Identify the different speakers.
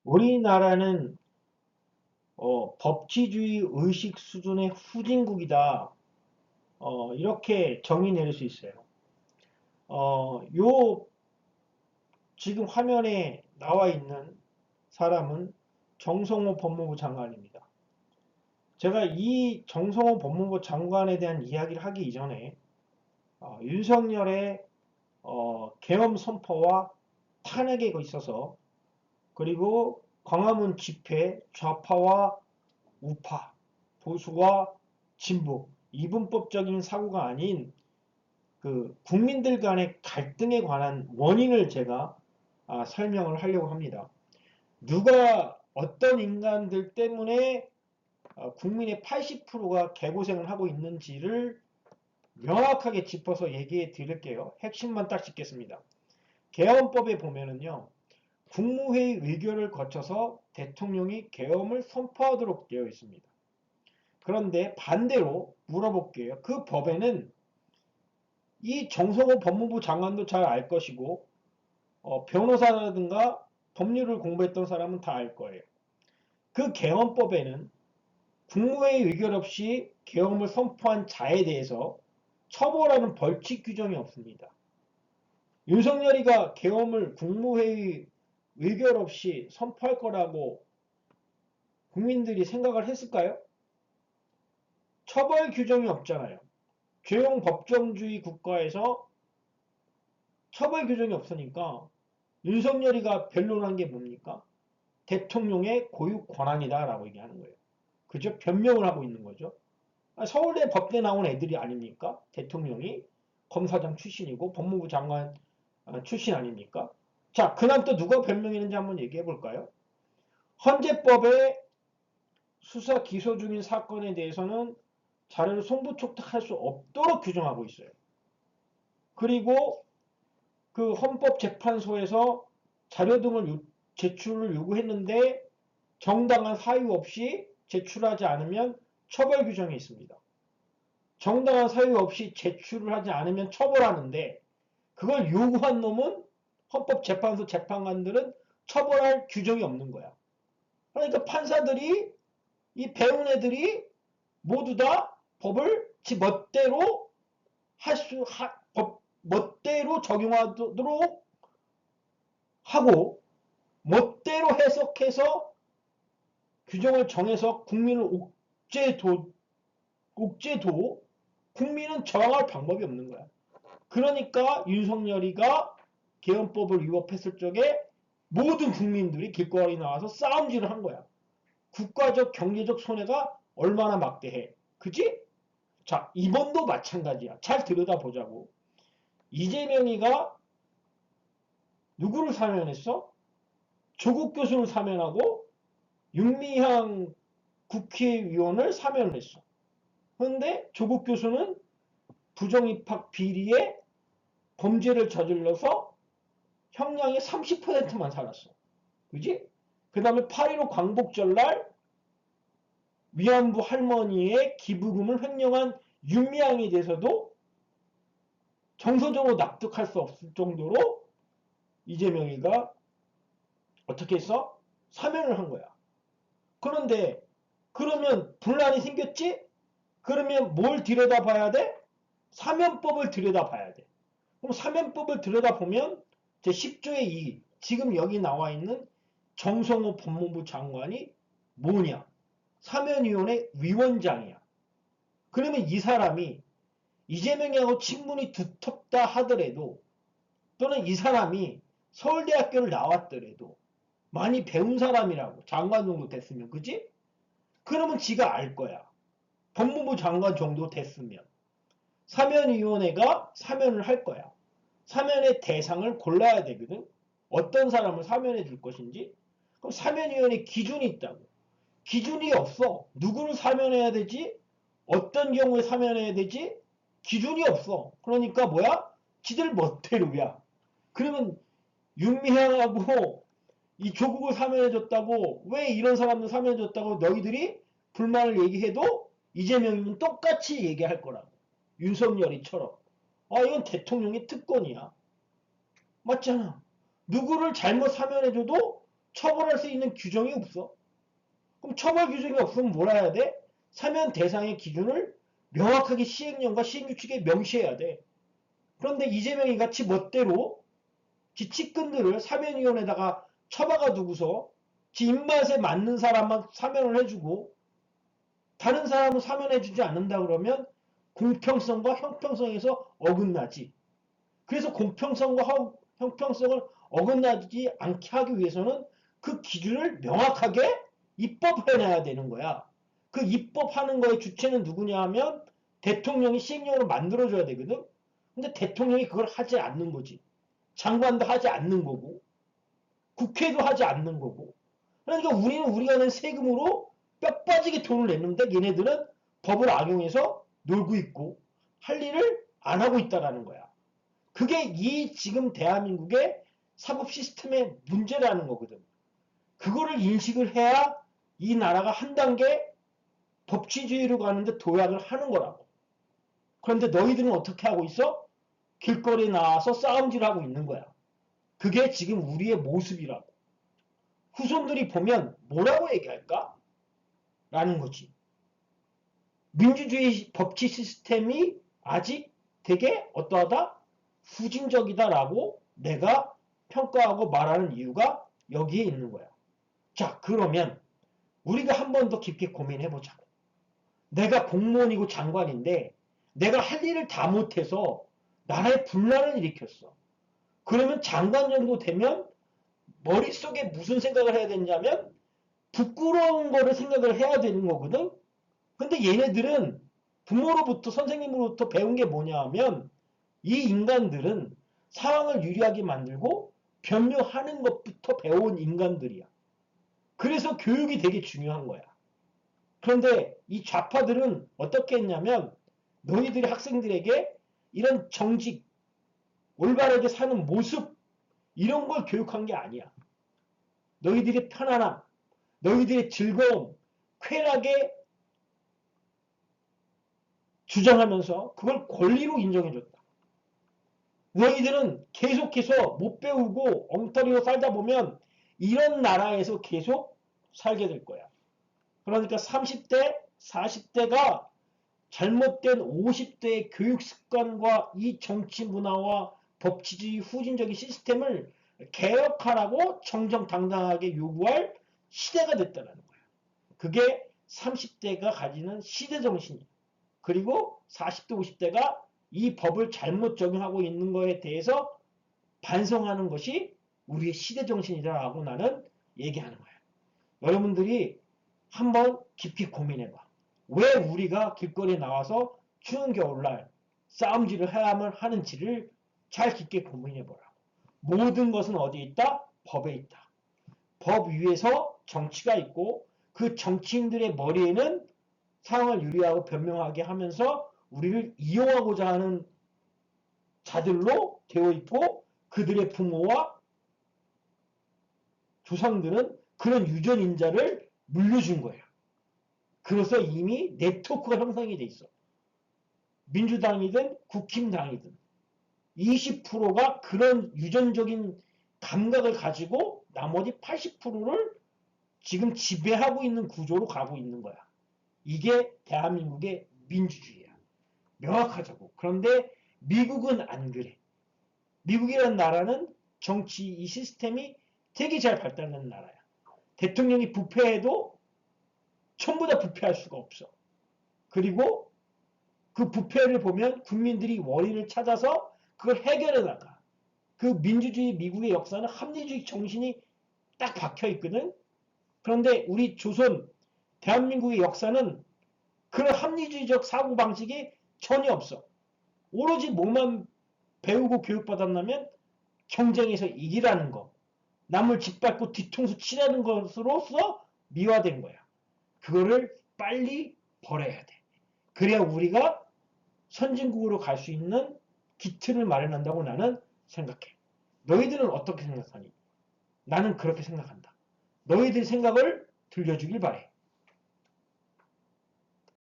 Speaker 1: 우리나라는 법치주의 의식 수준의 후진국이다. 이렇게 정의 내릴 수 있어요. 요 지금 화면에 나와 있는 사람은 정성호 법무부 장관입니다. 제가 이 정성호 법무부 장관에 대한 이야기를 하기 이전에 윤석열의 계엄 선포와 탄핵에 있어서, 그리고 광화문 집회 좌파와 우파, 보수와 진보, 이분법적인 사고가 아닌 그 국민들 간의 갈등에 관한 원인을 제가 설명을 하려고 합니다. 누가 어떤 인간들 때문에 국민의 80%가 개고생을 하고 있는지를 명확하게 짚어서 얘기해 드릴게요. 핵심만 딱 짚겠습니다. 계엄법에 보면은요, 국무회의 의결을 거쳐서 대통령이 계엄을 선포하도록 되어 있습니다. 그런데 반대로 물어볼게요. 그 법에는 이 정성호 법무부 장관도 잘 알 것이고 변호사라든가 법률을 공부했던 사람은 다 알 거예요. 그 계엄법에는 국무회의 의결 없이 계엄을 선포한 자에 대해서 처벌하는 벌칙 규정이 없습니다. 윤석열이가 계엄을 국무회의 의결 없이 선포할 거라고 국민들이 생각을 했을까요? 처벌 규정이 없잖아요. 죄용 법정주의 국가에서 처벌 규정이 없으니까 윤석열이가 변론한 게 뭡니까? 대통령의 고유 권한이다라고 얘기하는 거예요. 그죠? 변명을 하고 있는 거죠. 서울대 법대 나온 애들이 아닙니까? 대통령이 검사장 출신이고 법무부 장관 출신 아닙니까? 자, 그다음 또 누가 변명했는지 한번 얘기해 볼까요? 헌재법에 수사 기소 중인 사건에 대해서는 자료를 송부촉탁할 수 없도록 규정하고 있어요. 그리고 그 헌법재판소에서 자료 등을 제출을 요구했는데 정당한 사유 없이 제출하지 않으면 처벌 규정이 있습니다. 정당한 사유 없이 제출을 하지 않으면 처벌하는데 그걸 요구한 놈은 헌법재판소 재판관들은 처벌할 규정이 없는 거야. 그러니까 판사들이 이 배운 애들이 모두 다 법을 지 멋대로 멋대로 적용하도록 하고 멋대로 해석해서 규정을 정해서 국민을 옥죄도 국민은 저항할 방법이 없는 거야. 그러니까 윤석열이가 계엄법을 위법했을 적에 모든 국민들이 길거리 나와서 싸움질을 한 거야. 국가적 경제적 손해가 얼마나 막대해. 그지? 자, 이번도 마찬가지야. 잘 들여다보자고. 이재명이가 누구를 사면했어? 조국 교수를 사면하고 윤미향 국회의원을 사면을 했어. 그런데 조국 교수는 부정입학 비리에 범죄를 저질러서 형량이 30%만 살았어. 그지? 그 다음에 8.15 광복절날 위안부 할머니의 기부금을 횡령한 윤미향에 대해서도 정서적으로 납득할 수 없을 정도로 이재명이가 어떻게 했어? 사면을 한 거야. 그런데 그러면 분란이 생겼지? 그러면 뭘 들여다봐야 돼? 사면법을 들여다봐야 돼. 그럼 사면법을 들여다보면 제10조의 2 지금 여기 나와 있는 정성호 법무부 장관이 뭐냐? 사면위원회 위원장이야. 그러면 이 사람이 이재명하고 친분이 두텁다 하더라도 또는 이 사람이 서울대학교를 나왔더라도 많이 배운 사람이라고 장관 정도 됐으면 그지? 그러면 지가 알 거야. 법무부 장관 정도 됐으면 사면위원회가 사면을 할 거야. 사면의 대상을 골라야 되거든. 어떤 사람을 사면해 줄 것인지. 그럼 사면위원회 기준이 있다고. 기준이 없어. 누구를 사면해야 되지? 어떤 경우에 사면해야 되지? 기준이 없어. 그러니까 뭐야? 지들 멋대로야. 그러면 윤미향하고 이 조국을 사면해줬다고 왜 이런 사람들 사면해줬다고 너희들이 불만을 얘기해도 이재명이면 똑같이 얘기할 거라고. 윤석열이처럼. 이건 대통령의 특권이야. 맞잖아. 누구를 잘못 사면해줘도 처벌할 수 있는 규정이 없어. 그럼 처벌 규정이 없으면 뭐라 해야 돼? 사면 대상의 기준을 명확하게 시행령과 시행규칙에 명시해야 돼. 그런데 이재명이 같이 멋대로 지 측근들을 사면위원회에다가 처박아 두고서 지 입맛에 맞는 사람만 사면을 해주고 다른 사람은 사면해주지 않는다 그러면 공평성과 형평성에서 어긋나지. 그래서 공평성과 형평성을 어긋나지 않게 하기 위해서는 그 기준을 명확하게 입법해놔야 되는 거야. 그 입법하는 거의 주체는 누구냐 하면 대통령이 시행령으로 만들어줘야 되거든. 근데 대통령이 그걸 하지 않는 거지. 장관도 하지 않는 거고 국회도 하지 않는 거고. 그러니까 우리는 우리가 낸 세금으로 뼈 빠지게 돈을 냈는데 얘네들은 법을 악용해서 놀고 있고 할 일을 안 하고 있다라는 거야. 그게 이 지금 대한민국의 사법 시스템의 문제라는 거거든. 그거를 인식을 해야 이 나라가 한 단계 법치주의로 가는데 도약을 하는 거라고. 그런데 너희들은 어떻게 하고 있어? 길거리에 나와서 싸움질하고 있는 거야. 그게 지금 우리의 모습이라고. 후손들이 보면 뭐라고 얘기할까? 라는 거지. 민주주의 법치 시스템이 아직 되게 어떠하다? 후진적이다라고 내가 평가하고 말하는 이유가 여기에 있는 거야. 자, 그러면 우리가 한 번 더 깊게 고민해보자고. 내가 공무원이고 장관인데 내가 할 일을 다 못해서 나라에 분란을 일으켰어. 그러면 장관 정도 되면 머릿속에 무슨 생각을 해야 되냐면 부끄러운 거를 생각을 해야 되는 거거든. 근데 얘네들은 부모로부터 선생님으로부터 배운 게 뭐냐 하면 이 인간들은 상황을 유리하게 만들고 변명하는 것부터 배운 인간들이야. 그래서 교육이 되게 중요한 거야. 그런데 이 좌파들은 어떻게 했냐면 너희들이 학생들에게 이런 정직, 올바르게 사는 모습 이런 걸 교육한 게 아니야. 너희들의 편안함, 너희들의 즐거움, 쾌락에 주장하면서 그걸 권리로 인정해줬다. 너희들은 계속해서 못 배우고 엉터리로 살다 보면 이런 나라에서 계속 살게 될 거야. 그러니까 30대, 40대가 잘못된 50대의 교육 습관과 이 정치 문화와 법치주의 후진적인 시스템을 개혁하라고 정정당당하게 요구할 시대가 됐다는 거야. 그게 30대가 가지는 시대 정신이야. 그리고 40대, 50대가 이 법을 잘못 적용하고 있는 거에 대해서 반성하는 것이 우리의 시대 정신이라고 나는 얘기하는 거야. 여러분들이 한번 깊이 고민해봐. 왜 우리가 길거리에 나와서 추운 겨울날 싸움질을 해야만 하는지를 잘 깊게 고민해보라. 모든 것은 어디에 있다? 법에 있다. 법 위에서 정치가 있고 그 정치인들의 머리에는 상황을 유리하고 변명하게 하면서 우리를 이용하고자 하는 자들로 되어 있고 그들의 부모와 조상들은 그런 유전인자를 물려준 거예요. 그래서 이미 네트워크가 형성이 돼 있어. 민주당이든 국힘당이든 20%가 그런 유전적인 감각을 가지고 나머지 80%를 지금 지배하고 있는 구조로 가고 있는 거야. 이게 대한민국의 민주주의야. 명확하자고. 그런데 미국은 안 그래. 미국이라는 나라는 정치 이 시스템이 되게 잘 발달된 나라야. 대통령이 부패해도 전부 다 부패할 수가 없어. 그리고 그 부패를 보면 국민들이 원인을 찾아서 그걸 해결해 나가. 그 민주주의 미국의 역사는 합리주의 정신이 딱 박혀 있거든. 그런데 우리 조선 대한민국의 역사는 그런 합리주의적 사고방식이 전혀 없어. 오로지 뭐만 배우고 교육받았냐면 경쟁에서 이기라는 거. 남을 짓밟고 뒤통수 치라는 것으로서 미화된 거야. 그거를 빨리 버려야 돼. 그래야 우리가 선진국으로 갈 수 있는 기틀을 마련한다고 나는 생각해. 너희들은 어떻게 생각하니? 나는 그렇게 생각한다. 너희들 생각을 들려주길 바래.